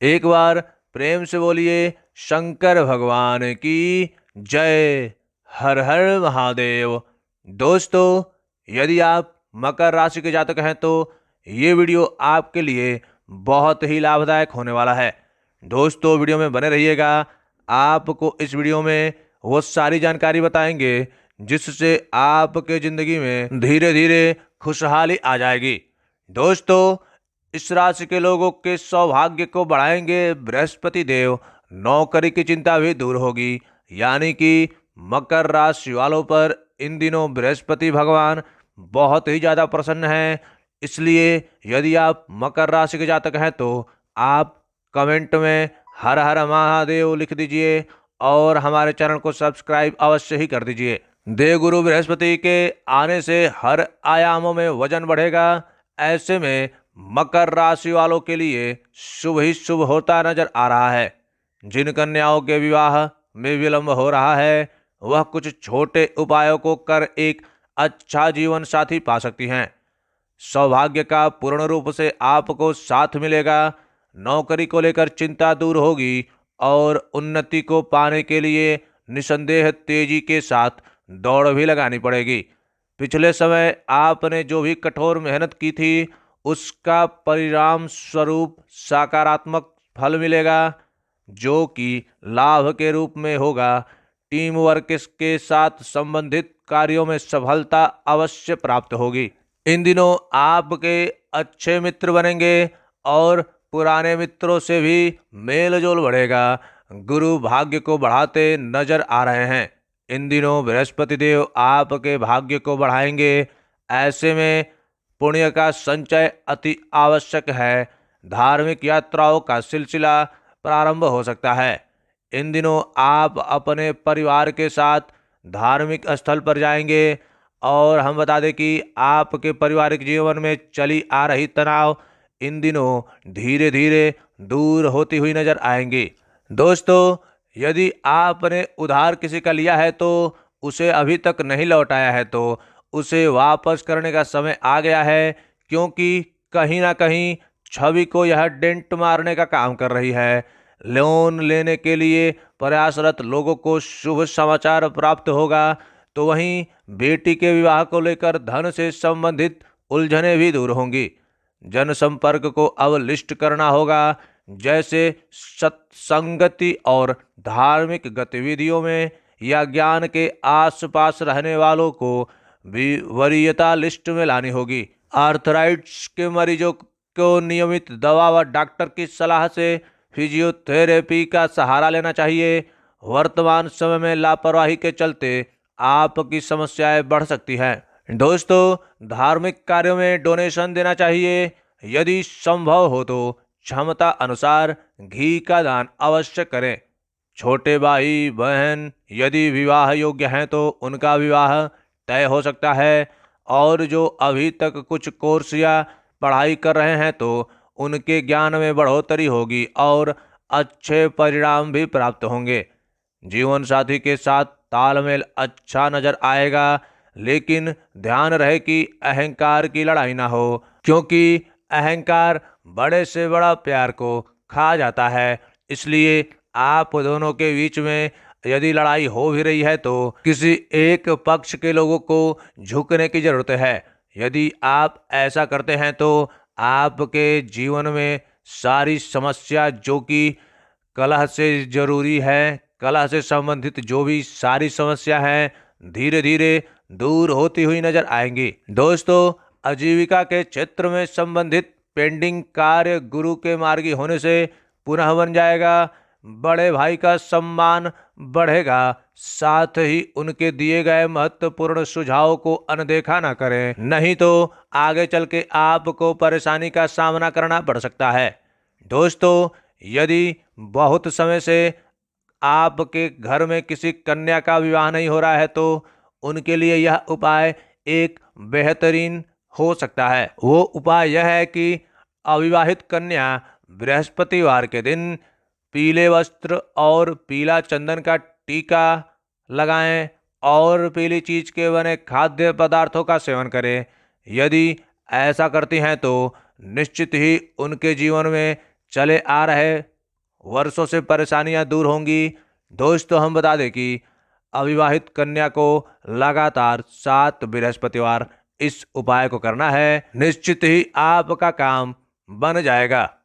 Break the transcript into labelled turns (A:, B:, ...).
A: एक बार प्रेम से बोलिए शंकर भगवान की जय। हर हर महादेव। दोस्तों, यदि आप मकर राशि के जातक हैं तो ये वीडियो आपके लिए बहुत ही लाभदायक होने वाला है। दोस्तों, वीडियो में बने रहिएगा। आपको इस वीडियो में वो सारी जानकारी बताएंगे जिससे आपके जिंदगी में धीरे धीरे खुशहाली आ जाएगी। दोस्तों, इस राशि के लोगों के सौभाग्य को बढ़ाएंगे बृहस्पति देव। नौकरी की चिंता भी दूर होगी, यानी कि मकर राशि वालों पर इन दिनों बृहस्पति भगवान बहुत ही ज्यादा प्रसन्न हैं। इसलिए यदि आप मकर राशि के जातक हैं तो आप कमेंट में हर हर महादेव लिख दीजिए और हमारे चैनल को सब्सक्राइब अवश्य ही कर दीजिए। देवगुरु बृहस्पति के आने से हर आयामों में वजन बढ़ेगा। ऐसे में मकर राशि वालों के लिए शुभ ही शुभ होता नजर आ रहा है। जिन कन्याओं के विवाह में विलंब हो रहा है वह कुछ छोटे उपायों को कर एक अच्छा जीवन साथी पा सकती हैं। सौभाग्य का पूर्ण रूप से आपको साथ मिलेगा। नौकरी को लेकर चिंता दूर होगी और उन्नति को पाने के लिए निसंदेह तेजी के साथ दौड़ भी लगानी पड़ेगी। पिछले समय आपने जो भी कठोर मेहनत की थी उसका परिणाम स्वरूप सकारात्मक फल मिलेगा, जो कि लाभ के रूप में होगा। टीम वर्क के साथ संबंधित कार्यों में सफलता अवश्य प्राप्त होगी। इन दिनों आपके अच्छे मित्र बनेंगे और पुराने मित्रों से भी मेल जोल बढ़ेगा। गुरु भाग्य को बढ़ाते नजर आ रहे हैं। इन दिनों बृहस्पति देव आपके भाग्य को बढ़ाएंगे। ऐसे में पुण्य का संचय अति आवश्यक है। धार्मिक यात्राओं का सिलसिला प्रारंभ हो सकता है। इन दिनों आप अपने परिवार के साथ धार्मिक स्थल पर जाएंगे और हम बता दें कि आपके पारिवारिक जीवन में चली आ रही तनाव इन दिनों धीरे धीरे दूर होती हुई नजर आएंगी। दोस्तों, यदि आपने उधार किसी का लिया है तो उसे अभी तक नहीं लौटाया है तो उसे वापस करने का समय आ गया है, क्योंकि कहीं ना कहीं छवि को यह डेंट मारने का काम कर रही है। लोन लेने के लिए प्रयासरत लोगों को शुभ समाचार प्राप्त होगा, तो वहीं बेटी के विवाह को लेकर धन से संबंधित उलझनें भी दूर होंगी। जनसंपर्क को अब लिस्ट करना होगा, जैसे सत्संगति और धार्मिक गतिविधियों में या ज्ञान के आसपास रहने वालों को भी वरीयता लिस्ट में लानी होगी। आर्थराइटिस के मरीजों को नियमित दवा व डॉक्टर की सलाह से फिजियोथेरेपी का सहारा लेना चाहिए। वर्तमान समय में लापरवाही के चलते आपकी समस्याएं बढ़ सकती हैं। दोस्तों, धार्मिक कार्यों में डोनेशन देना चाहिए। यदि संभव हो तो क्षमता अनुसार घी का दान अवश्य करें। छोटे भाई बहन यदि विवाह योग्य हैं तो उनका विवाह तय हो सकता है, और जो अभी तक कुछ कोर्स या पढ़ाई कर रहे हैं तो उनके ज्ञान में बढ़ोतरी होगी और अच्छे परिणाम भी प्राप्त होंगे। जीवन साथी के साथ तालमेल अच्छा नजर आएगा, लेकिन ध्यान रहे कि अहंकार की लड़ाई ना हो, क्योंकि अहंकार बड़े से बड़ा प्यार को खा जाता है। इसलिए आप दोनों के बीच में यदि लड़ाई हो भी रही है तो किसी एक पक्ष के लोगों को झुकने की जरूरत है। यदि आप ऐसा करते हैं तो आपके जीवन में सारी समस्या जो कि कलह से जरूरी है, कलह से संबंधित जो भी सारी समस्या है धीरे धीरे दूर होती हुई नजर आएंगी। दोस्तों, आजीविका के क्षेत्र में संबंधित पेंडिंग कार्य गुरु के मार्गी होने से पुनः बन जाएगा। बड़े भाई का सम्मान बढ़ेगा। साथ ही उनके दिए गए महत्वपूर्ण सुझावों को अनदेखा ना करें, नहीं तो आगे चल के आपको परेशानी का सामना करना पड़ सकता है। दोस्तों, यदि बहुत समय से आपके घर में किसी कन्या का विवाह नहीं हो रहा है तो उनके लिए यह उपाय एक बेहतरीन हो सकता है। वो उपाय यह है कि अविवाहित कन्या बृहस्पतिवार के दिन पीले वस्त्र और पीला चंदन का टीका लगाएं और पीली चीज के बने खाद्य पदार्थों का सेवन करें। यदि ऐसा करती हैं तो निश्चित ही उनके जीवन में चले आ रहे वर्षों से परेशानियां दूर होंगी। दोस्तों हम बता दें कि अविवाहित कन्या को लगातार 7 बृहस्पतिवार इस उपाय को करना है। निश्चित ही आपका काम बन जाएगा।